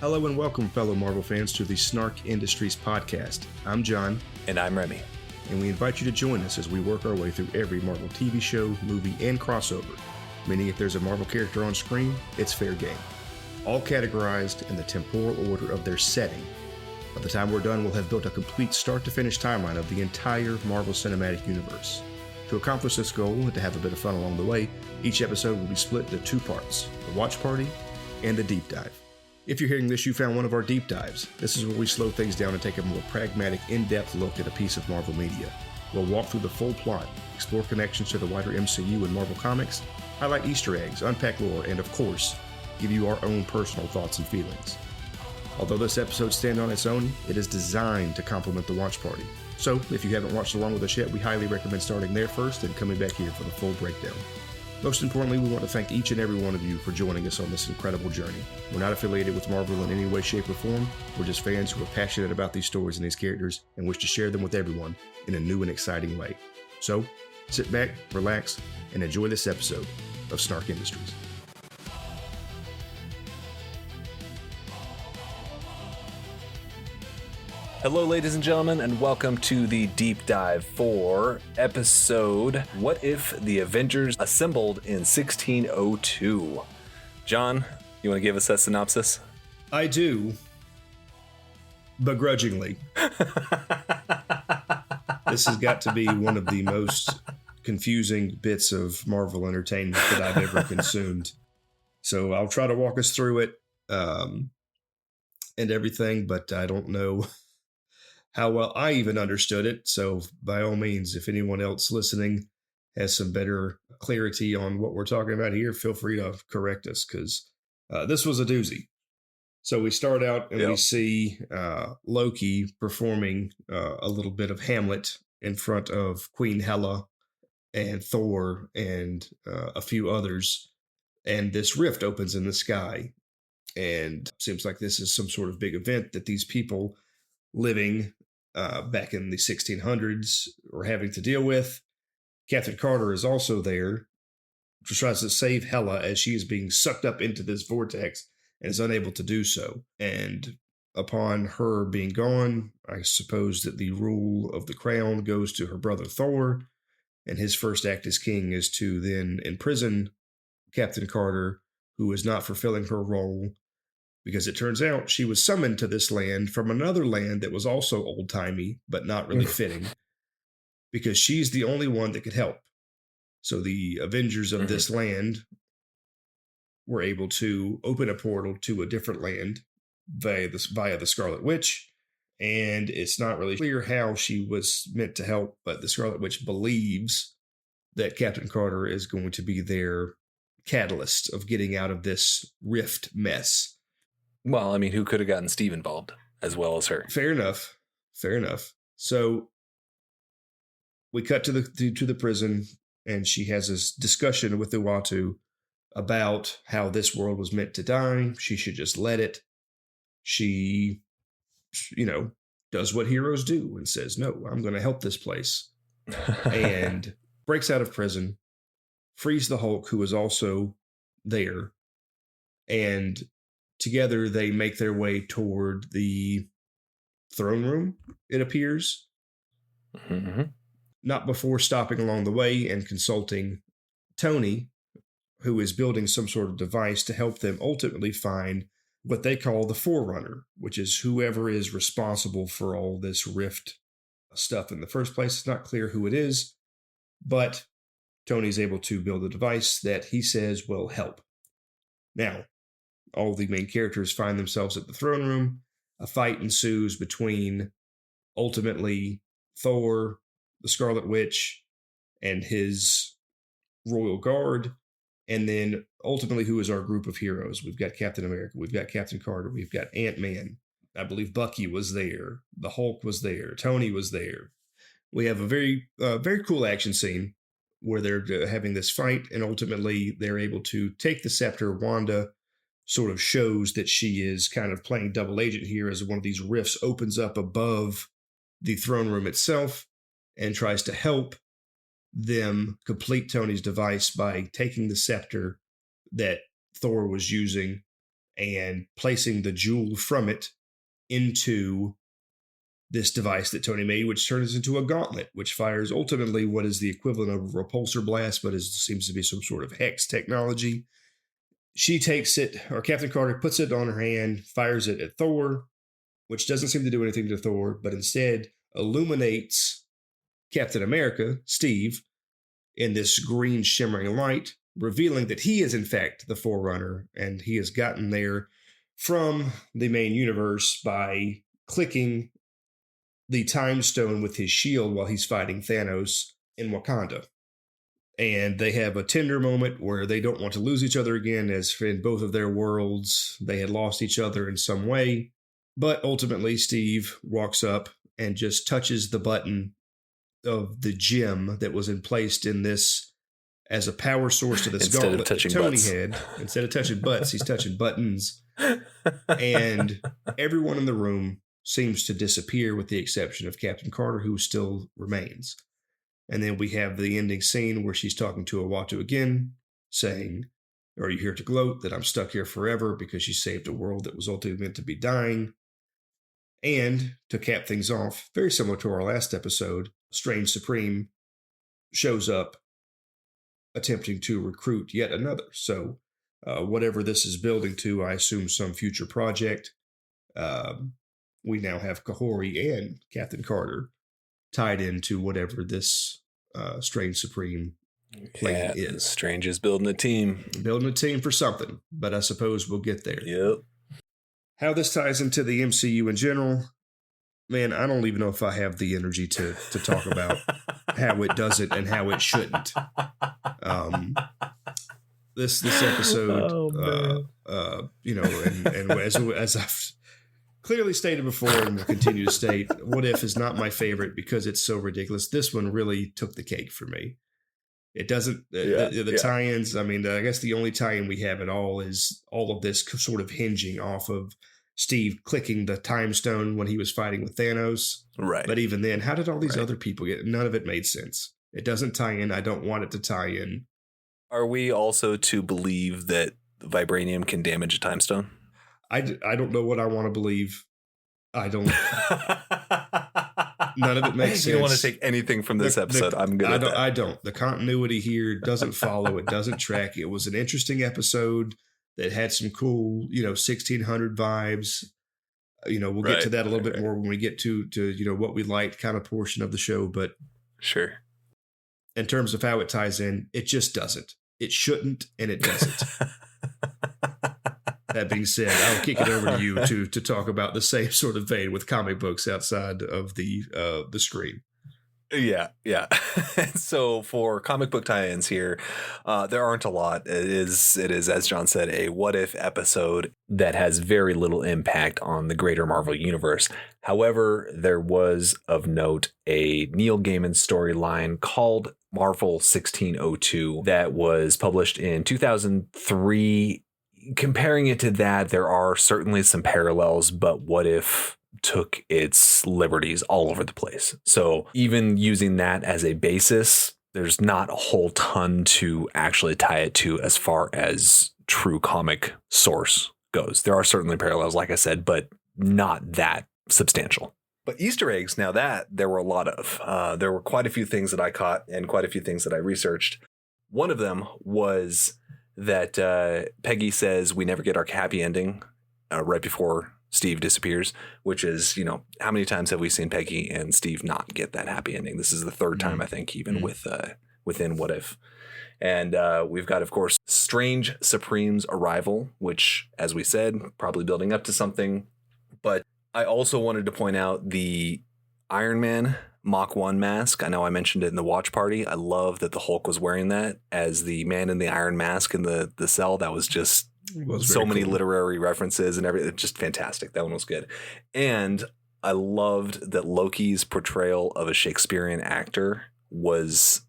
Hello and welcome, fellow Marvel fans, to the Snark Industries podcast. I'm John. And I'm Remy. And we invite you to join us as we work our way through every Marvel TV show, movie, and crossover, meaning if there's a Marvel character on screen, it's fair game. All categorized in the temporal order of their setting. By the time we're done, we'll have built a complete start-to-finish timeline of the entire Marvel Cinematic Universe. To accomplish this goal and to have a bit of fun along the way, each episode will be split into two parts, the Watch Party and the Deep Dive. If you're hearing this, you found one of our deep dives. This is where we slow things down and take a more pragmatic, in-depth look at a piece of Marvel media. We'll walk through the full plot, explore connections to the wider MCU and Marvel Comics, highlight Easter eggs, unpack lore, and of course, give you our own personal thoughts and feelings. Although this episode stands on its own, it is designed to complement the Watch Party. So, if you haven't watched along with us yet, we highly recommend starting there first and coming back here for the full breakdown. Most importantly, we want to thank each and every one of you for joining us on this incredible journey. We're not affiliated with Marvel in any way, shape, or form. We're just fans who are passionate about these stories and these characters and wish to share them with everyone in a new and exciting way. So, sit back, relax, and enjoy this episode of Snark Industries. Hello, ladies and gentlemen, and welcome to the deep dive for episode What If the Avengers Assembled in 1602? John, you want to give us a synopsis? I do, begrudgingly. This has got to be one of the most confusing bits of Marvel entertainment that I've ever consumed. So I'll try to walk us through it and everything, but I don't know how well I even understood it. So by all means, if anyone else listening has some better clarity on what we're talking about here, feel free to correct us, because this was a doozy. So we start out and we see Loki performing a little bit of Hamlet in front of Queen Hela and Thor and a few others. And this rift opens in the sky. And seems like this is some sort of big event that these people living back in the 1600s were having to deal with. Captain Carter is also there, who tries to save Hela as she is being sucked up into this vortex and is unable to do so. And upon her being gone, I suppose that the rule of the crown goes to her brother Thor, and his first act as king is to then imprison Captain Carter, who is not fulfilling her role, because it turns out she was summoned to this land from another land that was also old-timey, but not really fitting, because she's the only one that could help. So the Avengers of this land were able to open a portal to a different land via the Scarlet Witch, and it's not really clear how she was meant to help, but the Scarlet Witch believes that Captain Carter is going to be their catalyst of getting out of this rift mess. Well, I mean, who could have gotten Steve involved as well as her? Fair enough. So we cut to the prison, and she has this discussion with Uatu about how this world was meant to die. She should just let it. She, does what heroes do and says, no, I'm going to help this place. And breaks out of prison, frees the Hulk, who is also there, and together, they make their way toward the throne room, it appears. Mm-hmm. Not before stopping along the way and consulting Tony, who is building some sort of device to help them ultimately find what they call the forerunner, which is whoever is responsible for all this rift stuff in the first place. It's not clear who it is, but Tony's able to build a device that he says will help. Now, all the main characters find themselves at the throne room. A fight ensues between, ultimately, Thor, the Scarlet Witch, and his royal guard. And then, ultimately, who is our group of heroes? We've got Captain America. We've got Captain Carter. We've got Ant-Man. I believe Bucky was there. The Hulk was there. Tony was there. We have a very cool action scene where they're having this fight, and ultimately, they're able to take the scepter. Wanda sort of shows that she is kind of playing double agent here as one of these rifts opens up above the throne room itself and tries to help them complete Tony's device by taking the scepter that Thor was using and placing the jewel from it into this device that Tony made, which turns into a gauntlet, which fires ultimately what is the equivalent of a repulsor blast, but seems to be some sort of hex technology. She takes it, or Captain Carter puts it on her hand, fires it at Thor, which doesn't seem to do anything to Thor, but instead illuminates Captain America, Steve, in this green shimmering light, revealing that he is in fact the forerunner, and he has gotten there from the main universe by clicking the time stone with his shield while he's fighting Thanos in Wakanda. And they have a tender moment where they don't want to lose each other again, as in both of their worlds, they had lost each other in some way. But ultimately, Steve walks up and just touches the button of the gem that was placed in this as a power source to this gauntlet that Tony had. Instead of touching butts, he's touching buttons. And everyone in the room seems to disappear with the exception of Captain Carter, who still remains. And then we have the ending scene where she's talking to Uatu again, saying, "Are you here to gloat that I'm stuck here forever?" because she saved a world that was ultimately meant to be dying. And to cap things off, very similar to our last episode, Strange Supreme shows up attempting to recruit yet another. So whatever this is building to, I assume some future project. We now have Kahori and Captain Carter tied into whatever this Strange Supreme plan is. Strange is building a team. Building a team for something, but I suppose we'll get there. Yep. How this ties into the MCU in general, man, I don't even know if I have the energy to talk about how it does it and how it shouldn't. This episode, and as I've clearly stated before and will continue to state, What If is not my favorite because it's so ridiculous. This one really took the cake for me. It doesn't, the tie-ins, I mean, I guess the only tie-in we have at all is all of this sort of hinging off of Steve clicking the time stone when he was fighting with Thanos. Right. But even then, how did all these other people get it? None of it made sense. It doesn't tie in. I don't want it to tie in. Are we also to believe that vibranium can damage a time stone? I don't know what I want to believe. I don't. None of it makes sense. You don't want to take anything from this episode. I'm good at that. I don't. The continuity here doesn't follow. It doesn't track. It was an interesting episode that had some cool, 1600 vibes. We'll get to that a little bit more when we get to what we liked kind of portion of the show. But sure, in terms of how it ties in, it just doesn't. It shouldn't, and it doesn't. That being said, I'll kick it over to you to talk about the same sort of vein with comic books outside of the screen. Yeah. So for comic book tie-ins here, there aren't a lot. It is, as John said, a what if episode that has very little impact on the greater Marvel universe. However, there was of note a Neil Gaiman storyline called Marvel 1602 that was published in 2003. Comparing it to that, there are certainly some parallels, but What If took its liberties all over the place. So even using that as a basis, there's not a whole ton to actually tie it to as far as true comic source goes. There are certainly parallels, like I said, but not that substantial. But Easter eggs, now that there were a lot of. There were quite a few things that I caught and quite a few things that I researched. One of them was that Peggy says we never get our happy ending right before Steve disappears, which is, how many times have we seen Peggy and Steve not get that happy ending? This is the third time, I think, even within What If. And we've got, of course, Strange Supreme's arrival, which, as we said, probably building up to something. But I also wanted to point out the Iron Man Mach 1 mask. I know I mentioned it in the watch party. I love that the Hulk was wearing that as the man in the iron mask in the cell. That was just so many literary references and everything. Just fantastic. That one was good. And I loved that Loki's portrayal of a Shakespearean actor was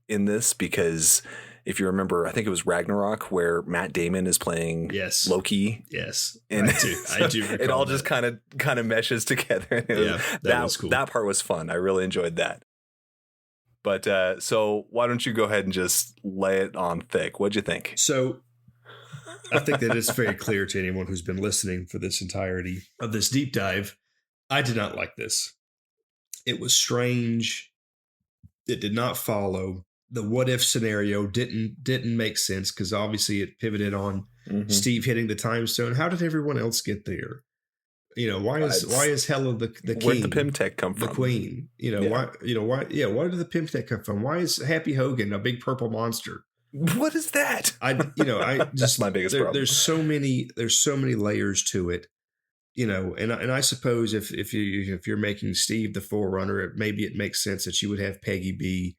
in this, because if you remember, I think it was Ragnarok where Matt Damon is playing Loki. Yes. And I do recall it all just kind of meshes together. That was cool. That part was fun. I really enjoyed that. But so why don't you go ahead and just lay it on thick? What'd you think? So I think that it's very clear to anyone who's been listening for this entirety of this deep dive. I did not like this. It was strange. It did not follow. The what if scenario didn't make sense because obviously it pivoted on Steve hitting the time stone. How did everyone else get there? Why is Hela the king? Where'd the Pimtech come from? The queen. Why did the Pimtech come from? Why is Happy Hogan a big purple monster? What is that? I That's my biggest problem. There's so many layers to it. And I suppose if you're making Steve the forerunner, maybe it makes sense that you would have Peggy be,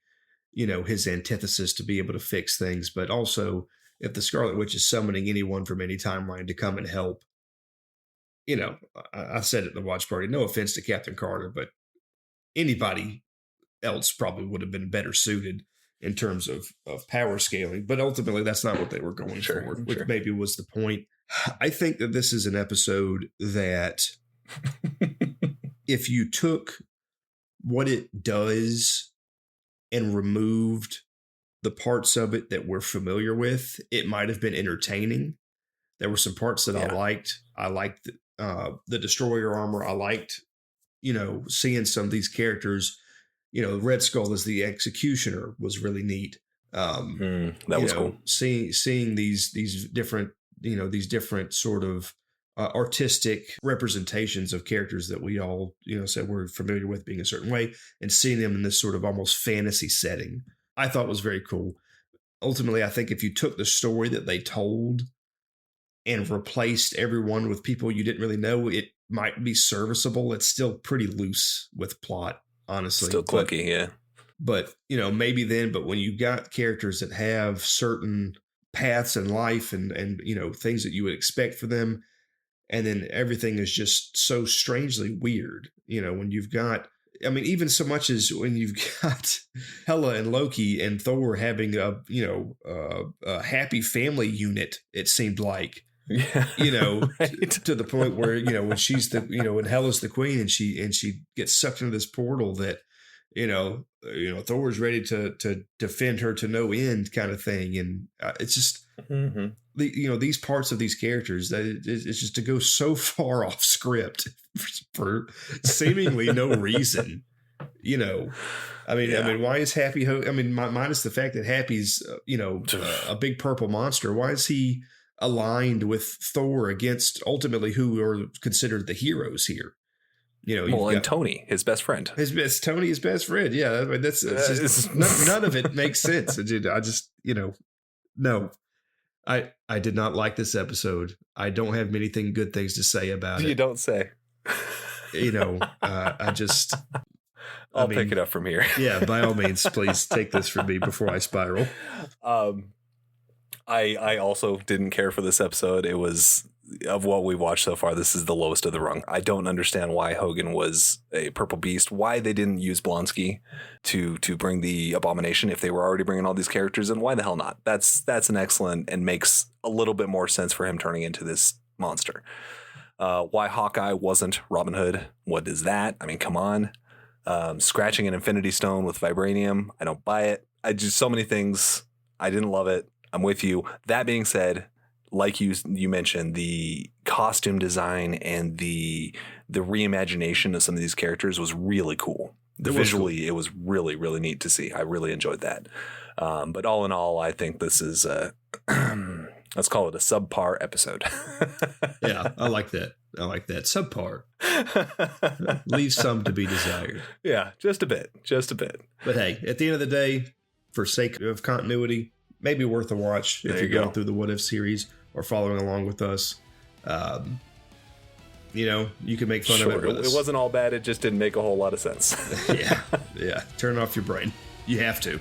his antithesis to be able to fix things. But also, if the Scarlet Witch is summoning anyone from any timeline to come and help, I said it in the watch party. No offense to Captain Carter, but anybody else probably would have been better suited in terms of power scaling. But ultimately, that's not what they were going for, which maybe was the point. I think that this is an episode that if you took what it does and removed the parts of it that we're familiar with, it might have been entertaining. There were some parts that I liked. I liked the Destroyer armor. I liked, seeing some of these characters. Red Skull as the executioner was really neat. That was cool. Seeing these different, these different sort of artistic representations of characters that we all, said we're familiar with being a certain way, and seeing them in this sort of almost fantasy setting, I thought was very cool. Ultimately, I think if you took the story that they told and replaced everyone with people you didn't really know, it might be serviceable. It's still pretty loose with plot, honestly. Still clunky, yeah. But, maybe then, but when you got characters that have certain paths in life and things that you would expect for them, and then everything is just so strangely weird, when you've got, even so much as when you've got Hela and Loki and Thor having a happy family unit, it seemed like, right. to the point where, when she's when Hela's the queen and she gets sucked into this portal that, Thor's ready to defend her to no end kind of thing. And it's just, these parts of these characters that it's just to go so far off script for seemingly no reason, why is Happy, minus the fact that Happy's, a big purple monster. Why is he aligned with Thor against ultimately who are considered the heroes here? And Tony, his best friend. His best friend. Yeah, that's just, none of it makes sense. I just, no. I did not like this episode. I don't have many good things to say about it. You don't say. I just. I'll pick it up from here. Yeah, by all means, please take this from me before I spiral. I also didn't care for this episode. It was, of what we've watched so far, this is the lowest of the rung. I don't understand why Hogan was a purple beast, why they didn't use Blonsky to bring the abomination if they were already bringing all these characters, and why the hell not? That's an excellent and makes a little bit more sense for him turning into this monster. Why Hawkeye wasn't Robin Hood? What is that? Come on. Scratching an Infinity Stone with vibranium. I don't buy it. I just, so many things. I didn't love it. I'm with you. That being said, like you mentioned, the costume design and the reimagination of some of these characters was really cool. Visually, it was really, really neat to see. I really enjoyed that. But all in all, I think this is let's call it a subpar episode. Yeah, I like that. Subpar. Leaves some to be desired. Yeah, just a bit. But hey, at the end of the day, for sake of continuity, maybe worth a watch if you're going through the What If series or following along with us. You can make fun of it with us. It wasn't all bad. It just didn't make a whole lot of sense. Yeah. Turn off your brain. You have to.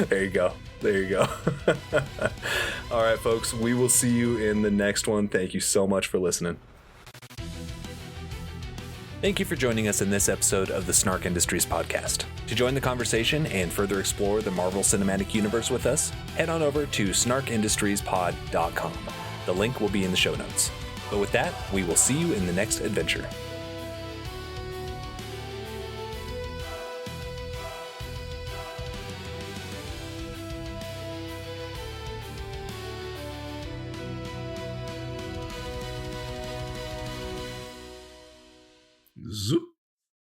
There you go. All right, folks. We will see you in the next one. Thank you so much for listening. Thank you for joining us in this episode of the Snark Industries podcast. To join the conversation and further explore the Marvel Cinematic Universe with us, head on over to snarkindustriespod.com. The link will be in the show notes. But with that, we will see you in the next adventure. Zoop.